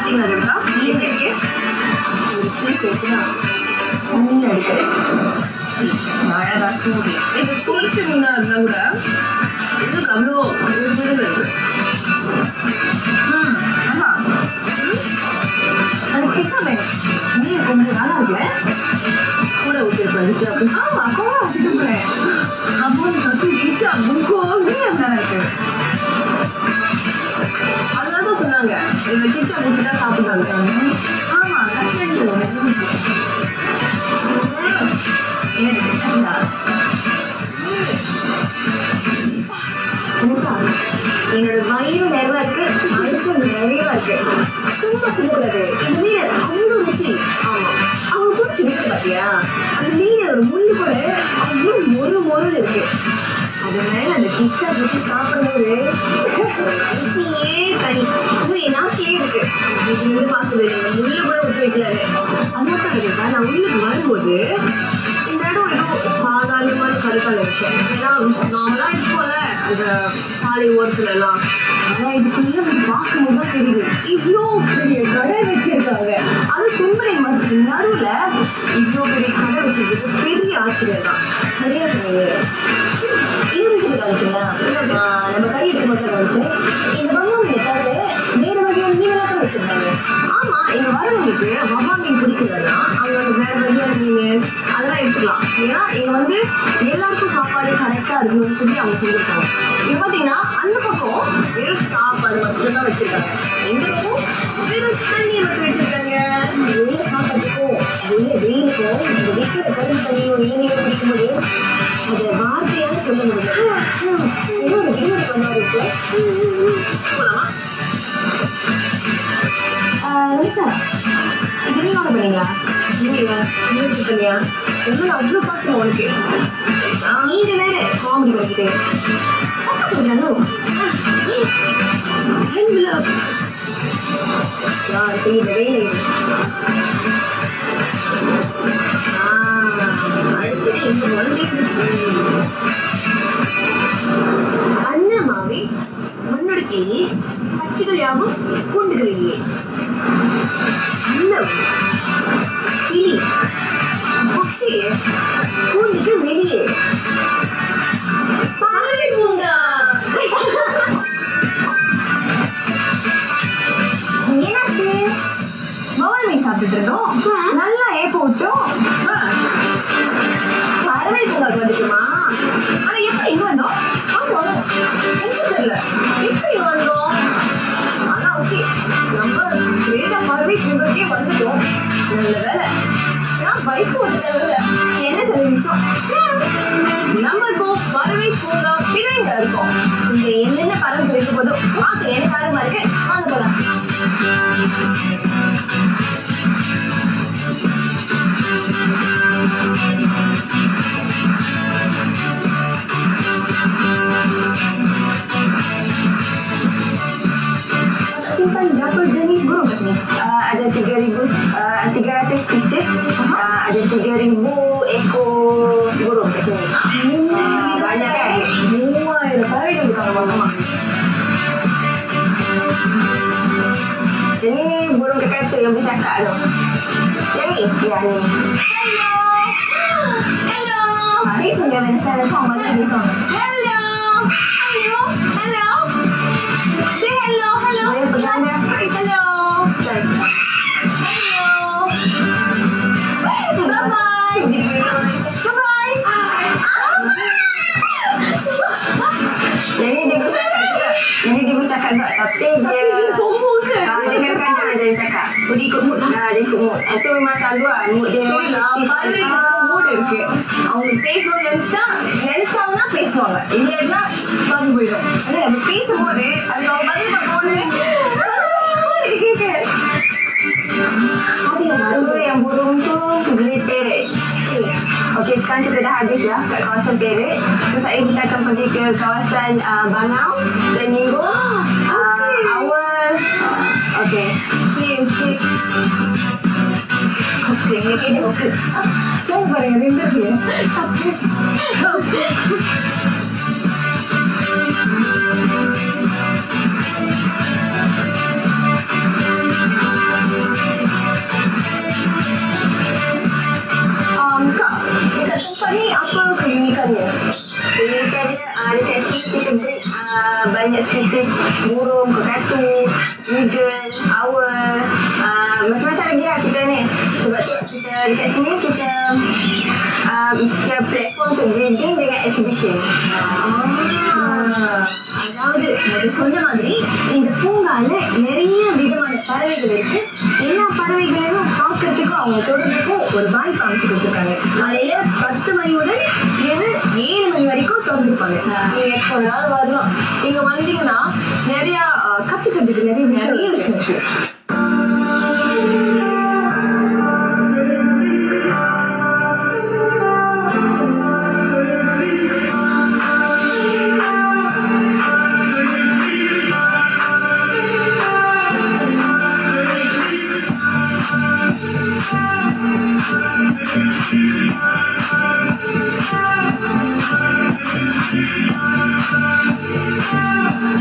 சாப்பிட்டீங்களா இருக்கா எப்படி இருக்கு ஒரு பீஸ் வச்சுனா மீன் இருக்கு அழகா ஸ்மூதி இது சோச்சு மீனா இருந்தா கூட இதுக்கு அவ்வளோ இருக்கு ஆமா அது கிச்சா வேணும் மீன் கொஞ்சம் நல்லா இருக்குல்ல கூட ஊற்றிருப்பேன் ஆமா கூட வச்சுட்டு அப்போ கட்டி கிச்சா முக்கோ மீன் நல்லா இருக்கு அதனால சொன்னாங்க இதுல கிச்சா ஊற்றிட்டா சாப்பிடுவாங்க ஆமா கட்டி இருந்துச்சு என்னோட வயிறு நிறைவா இருக்கு மனசும் நிறைவா இருக்கு சும்மா சொல்லக்கூடாது இந்த மீன் அவ்வளோ ருசி ஆமா அவங்க பிடிச்சி இருக்கு பாத்தியா அந்த மீனோட முள்ளு கூட அவ்வளோ மொறு இருக்கு அது மேல அந்த கிச்சா ஊற்றி சாப்பிடும்போது ருசியே தனி என் நாட்டிலே இருக்கு இது வந்து பாக்குது நீங்க முள்ளு கூட விட்டு வைக்கலாரு அதான் இருக்கா நான் உள்ளுக்கு வரும்போது இந்த இடம் ஏதோ சாதாரணமான கருக்கான விஷயம் ஏன்னா நார்மலா இருக்கும்ல அந்த சாலை ஓரத்துல எல்லாம் ஆனா இதுக்குள்ள பார்க்கும்போது தான் தெரியுது இவ்வளோ பெரிய கடை வச்சிருக்காங்க அது செம்பனை மரத்துக்கு நடுவுல இவ்வளோ பெரிய கடை வச்சிருக்கிறது பெரிய ஆச்சரியம் தான் சரியா சொன்னீங்க இது விஷயத்தை கவனிச்சுங்களா நம்ம கை எடுக்கும் போது கவனிச்சு இந்த பங்கம் தவிர வேற வகையான மீனெல்லாம் வச்சிருந்தாங்க ஆமா இங்க வரவங்களுக்கு வவ்வா மீன் பிடிக்கலன்னா அவங்க வேற வகையான மீன் அதெல்லாம் எடுத்துக்கலாம் ஏன்னா இங்க வந்து எல்லாருக்கும் சாப்பாடு கரெக்டா இருக்கணும்னு சொல்லி அவங்க செஞ்சிருக்காங்க இப்ப பாத்தீங்கன்னா அந்த பக்கம் வெறும் சாப்பாடு மட்டும்தான் வச்சிருக்காங்க இந்த பக்கம் வெறும் தண்ணியை மட்டும் வச்சிருக்காங்க வெளியில சாப்பாட்டுக்கும் வெயிலுக்கும் இந்த விற்கிற கரும்பு தண்ணியும் இளநீரும் பிடிக்கும்போது அதை வார்த்தையால சொல்ல முடியும் ஏதோ ஒரு விடுமுறைக்கு வந்தாரு சார் போலாமா சார் பிரியாணி ஆர்டர் பண்ணீங்களா இல்லையா முயற்சி பண்ணியா என்ன அவ்வளோ பாசம் உனக்கு நீங்க வேற காமெடி பண்ணிக்கிட்டு நான் செய்த வேலை அடுத்தது இந்த ஒன்றை அன்னமாவே மண்ணொடுக்கையே பட்சிகள் யாவும் கூண்டுகளிலே அன்னம் கிளி பட்சி கூண்டுக்கு வெளியே பறவை பூங்கா என்னாச்சு பவால் மீன் சாப்பிட்டுட்டு இருந்தோம் நல்லா ஏப்ப விட்டோம் பறவை பூங்காக்கு வந்துட்டுமா ஆனா எப்படி இங்க வந்தோம் ஆமா எனக்கு தெரியல எப்படி வந்தோம் ஆனா ஓகே நம்ம கிரேட்டா பறவை பூங்காக்கே வந்துட்டோம் நல்ல வேலை நான் பைக் ஓட்ட தேவையில்ல என்ன செலவிச்சோம் நம்ம இப்போ பறவை பூங்கா பிணைங்க இருக்கோம் இங்க என்னென்ன பறவை வைக்க போதும் பார்க்க எனக்கு ஆர்வமா இருக்கு வாங்க போலாம் simpan berapa jenis burung kat sini? Ada 300 spesies, ada 3,000 ekor burung kat sini. Banyak kan? மூவாயிரம் பறவைகள் இருக்காங்க மொத்தமா Ini burung kekatut yang bercakap tu. yang ni Ya ni. hello hello Ni sengaja mana saya song mana ni song. hello hello hello say hello hello Boleh pegang dia. hello Try. hello bye bye bye bye Jadi dia bercakap juga. Jadi dia bercakap juga tapi dia sombong ke dia kadang-kadang dia bercakap. dia ikut mood lah Dia ikut mood. Itu memang selalu lah. Mood dia மூடு இருக்கு அவங்க பேசணும்னு நினைச்சாங்கன்னா பேசுவாங்க இல்லைன்னா பறந்து போயிடும் ஆனா நம்ம பேசும்போது அதுக்கு அவங்க பதில் பண்ணும்போது Itu yang burung tu beli peret. Okey, sekarang kita dah habis dah kat kawasan Perak. So saya kita akan pergi ke kawasan Bangau dan Minggu. Awal. Okey. okey okey okey yang paling rendah dia habis spesies burung, kakatu, eagle, owl, macam-macam lagi lah kita ni. Sebab tu kita dekat sini kita platform untuk breeding dengan exhibition. அதாவது அது சொன்ன மாதிரி இந்த பூங்கால நிறைய விதமான பறவைகள் இருக்கு. எல்லா பறவைகளையும் பார்க்கறதுக்கும் அவங்க தொடர்புக்கும் ஒரு வாய்ப்பு அமைச்சு கொடுத்துருக்காங்க. காலையில 10 மணி முதல் இரவு 7 மணி வரைக்கும் திறந்துருப்பாங்க. நீங்க எப்போ வேணாலும் வரலாம். நீங்க வந்தீங்கன்னா நிறைய கத்துக்கிறதுக்கு நிறைய விஷயம் இருக்கு.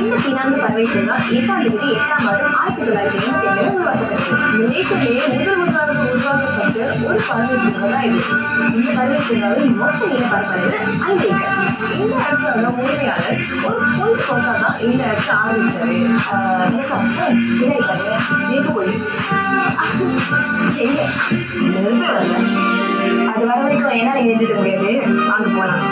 இந்த பினாங்கு பறவை பூங்கா 8ஆம் தேதி 8ஆம் மாதம் 1987 உருவாக்கப்பட்டது. மலேசியாவிலேயே முதலாக உருவாக்கப்பட்ட ஒரு பறவை பூங்கா தான் இது. இந்த பறவை பூங்காவில் மொத்த நில பரப்பளவு 5 ஏக்கர். இந்த இடத்தோட உரிமையாளர் ஒரு பொழுதுபோக்கா தான் இந்த இடத்த ஆரம்பிச்சாரு. இதை பாருங்க, நெருப்புக்கொள்ளி எங்க நெருப்பே வரல. அது வர வரைக்கும் என்னால நின்றுட்டு முடியாது. வாங்க போலாம்.